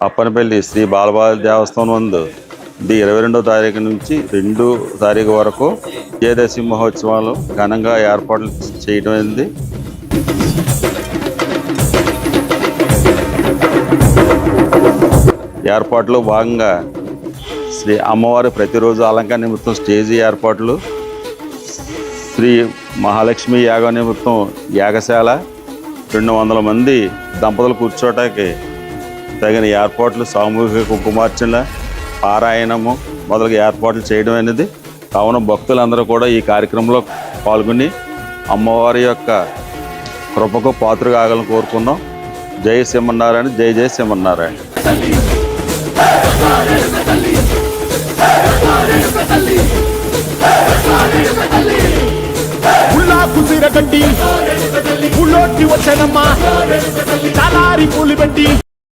అప్పనపల్లి శ్రీ బాలబాల దేవస్థానం నందు 22వ తారీఖు నుంచి 2వ తారీఖు వరకు విజయదశమి మహోత్సవాలు ఘనంగా ఏర్పాట్లు చేయడం అయింది. ఏర్పాట్లో భాగంగా శ్రీ అమ్మవారి ప్రతిరోజు అలంకార నిమిత్తం స్టేజీ ఏర్పాట్లు, శ్రీ మహాలక్ష్మి యాగ నిమిత్తం యాగశాల, 200 మంది దంపతులు కూర్చోటానికి తగిన ఏర్పాట్లు, సామూహిక కుంకుమార్చన, పారాయణము మొదలగు ఏర్పాట్లు చేయడం అనేది. కావున భక్తులందరూ కూడా ఈ కార్యక్రమంలో పాల్గొని అమ్మవారి యొక్క కృపకు పాత్ర కావాలని కోరుకున్నాం. జై శ్రీమన్నారాయణ, జై జై శ్రీమన్నారాయణ. కుసిరగడ్డి పుల్లోటి వచ్చనమ్మా చాలారి పూలు పెట్టి